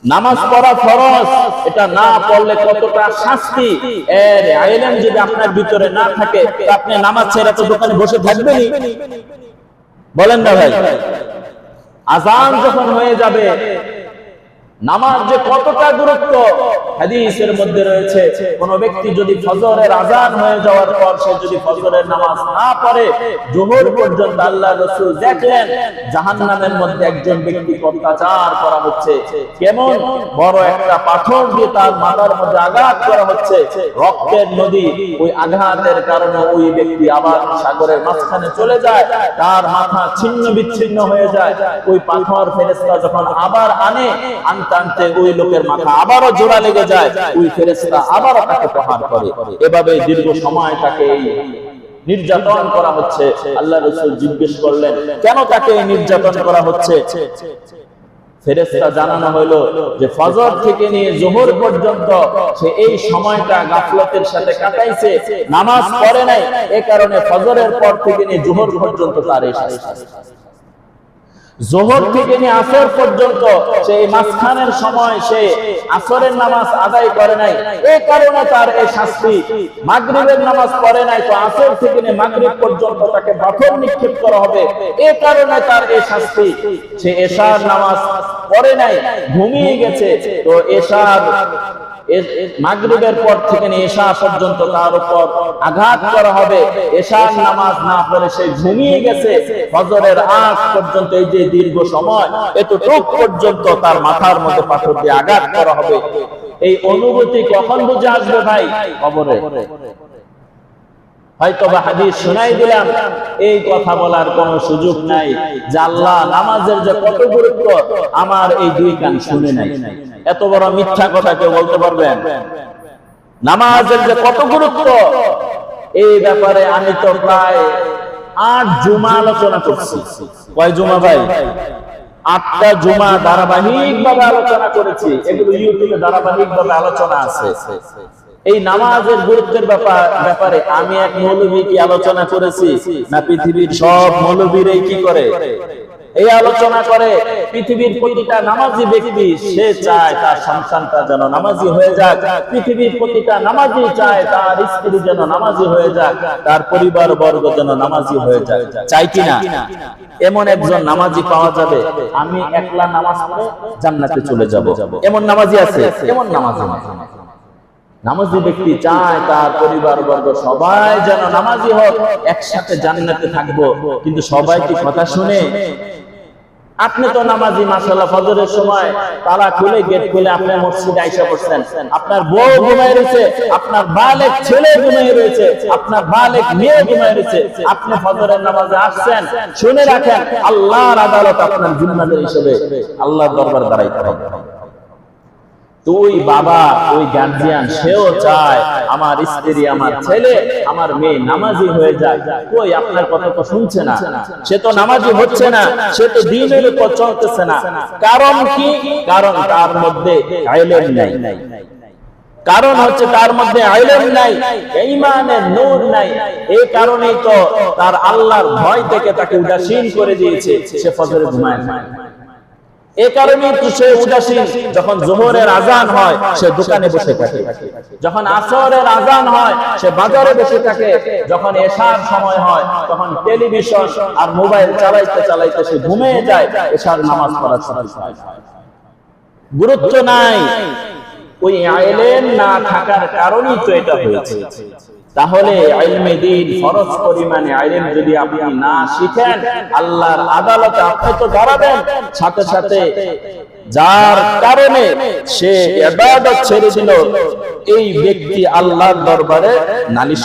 নামাজ পড়া ফরজ, এটা না পড়লে কতটা শাস্তি, এর ইলম যদি আপনার ভিতরে না থাকে আপনি নামাজ ছেড়ে তো দোকানে বসে থাকবেনই, বলেন না ভাই? আযান যখন হয়ে যাবে, নামাজ যে কতটা গুরুত্ব হাদিসের মধ্যে রয়েছে, কোন ব্যক্তি যদি ফজরের আযান হয়ে যাওয়ার পর সে যদি ফজরের নামাজ না পড়ে যোহর পর্যন্ত, আল্লাহর রাসূল দেখলেন জাহান্নামের মধ্যে একজন ব্যক্তিকে অত্যাচার করা হচ্ছে, কেমন বড় একটা পাথর দিয়ে তার মাথার মধ্যে আঘাত করা হচ্ছে, রক্তের নদী, ওই আঘাতের কারণে ওই ব্যক্তি আবার সাগরের মাঝখানে চলে যায়, তার মাথা ছিন্ন বিচ্ছিন্ন হয়ে যায়। ওই পাথর ফেরেশতা যখন আবার আনতে ওই লোকের মাথা আবারও জোড়া লেগে যায়, ওই ফেরেশতা আবারও তাকে প্রহার করে। এভাবে দীর্ঘ সময় তাকে নির্যাতন করা হচ্ছে। আল্লাহর রাসূল জিজ্ঞেস করলেন কেন তাকে নির্যাতন করা হচ্ছে? ফেরেশতা জানানো হলো যে ফজর থেকে নিয়ে যোহর পর্যন্ত সে এই সময়টা গাফলতের সাথে কাটাইছে, নামাজ পড়ে নাই, এই কারণে ফজরের পর থেকে নিয়ে যোহর পর্যন্ত তার এই শাস্তি। যোহর থেকে নিয়ে আসর পর্যন্ত সেই মাঝখানের সময় সে আসরের নামাজ আদায় করে নাই, এই কারণে তার এই শাস্তি। মাগরিবের নামাজ পড়ে নাই, তো আসর থেকে নিয়ে মাগরিব পর্যন্ত তাকে পাথর নিক্ষেপ করা হবে, এই কারণে তার এই শাস্তি। সে এশার নামাজ পড়ে নাই, ঘুমিয়ে গেছে, তো এশার মাগরিবের পর থেকে নিয়ে এশা পর্যন্ত তার উপর আঘাত করা হবে। এশার নামাজ না পড়ে সে ঘুমিয়ে গেছে, ফজরের আগ পর্যন্ত এই যে দীর্ঘ সময়, এতটুক পর্যন্ত তার মাথার মধ্যে পাথর দিয়ে আঘাত করা হবে। এই অনুভূতি কখন বুঝে আসবে ভাই? কবরে। হয়তো বা হাদিস শোনাই দিলাম, এই কথা বলার কোন সুযোগ নাই যে আল্লাহ নামাজের যে কত গুরুত্ব আমার এই দুই কান শুনে নাই। এত বড় মিথ্যা কথা কেউ বলতে পারবেন? নামাজের যে কত গুরুত্ব এই ব্যাপারে আমি তো প্রায় 8 জুমা আলোচনা করছি। কয় জুমা ভাই? 8টা জুমা ধারাবাহিক ভাবে আলোচনা করেছি। এগুলো ইউটিউবে ধারাবাহিক ভাবে আলোচনা আছে। এই নামাজের গুরুত্বের ব্যাপারে আমি এক মৌলভী কি আলোচনা করেছি না পৃথিবীর সব মৌলভীরাই কি করে? এই আলোচনা করে পৃথিবীর প্রতিটা নামাজি ব্যক্তি সে চায় তার সন্তানটা যেন নামাজি হয়ে যাক, পৃথিবীর প্রতিটা নামাজি চায় তার স্ত্রী যেন নামাজি হয়ে যাক, তার পরিবার বর্গ যেন নামাজি হয়ে যাক। চাই কিনা? এমন একজন নামাজি পাওয়া যাবে আমি একলা নামাজ পড়ে জান্নাতে চলে যাব, এমন নামাজি আছে? এমন নামাজি নামাজি ব্যক্তি চায় তার পরিবার বর্গ সবাই যেন নামাজি হোক, একসাথে জান্নাতে থাকবো। কিন্তু সবাই কি কথা শুনে? আপনি তো নামাজি, মাশাআল্লাহ, ফজরের সময় তালা খুলে গেট খুলে আপনি মসজিদে আইসা পড়ছেন, আপনার বউ ঘুমায় রয়েছে, আপনার বালেক ছেলে ঘুমায় রয়েছে, আপনার বালেক মেয়ে ঘুমায় রয়েছে, আপনি ফজরের নামাজে আসছেন। শুনে রাখেন আল্লাহর আদালত আপনার জিম্মাদার হিসেবে আল্লাহর দরবার দাঁড়াইতে হবে। তুই বাবা, ওই গার্জিয়ান, সেও চায় আমার স্ত্রী, আমার ছেলে, আমার মেয়ে নামাজি হয়ে যায়। কই আপনার কথা তো শুনছে না, সে তো নামাজি হচ্ছে না, সে তো দ্বীনের উপর চলতেছে না। কারণ কি? কারণ তার মধ্যে ইলম নাই। কারণ হচ্ছে তার মধ্যে ইলম নাই, ঈমানের নূর নাই। এই কারণেই তো তার আল্লাহর ভয় থেকে তাকে উদাসীন করে দিয়েছে, সে ফজরে ঘুমায় না। এই কারণেই তো সে উদাসীন। যখন যোহরের আযান হয় সে দোকানে বসে থাকে, যখন আসরের আযান হয় সে বাজারে বসে থাকে, যখন এশার সময় হয় তখন টেলিভিশন আর মোবাইল চালাইতে চালাইতে সে ঘুমিয়ে যায়। এশার নামাজ পড়ার সময় গুরুত্ব নাই। ওই ইলম না থাকার কারণেই তো এটা হয়েছে। তাহলে ইলমে দ্বীন, ফরজ পরিমাণে ইলম যদি আপনি না শিখেন, আল্লাহর আদালতে আপনি তো দাঁড়াবেন। সাথে সাথে যার কারণে সে ইবাদত ছেড়ে দিল, এই ব্যক্তি আল্লাহর দরবারে নালিশ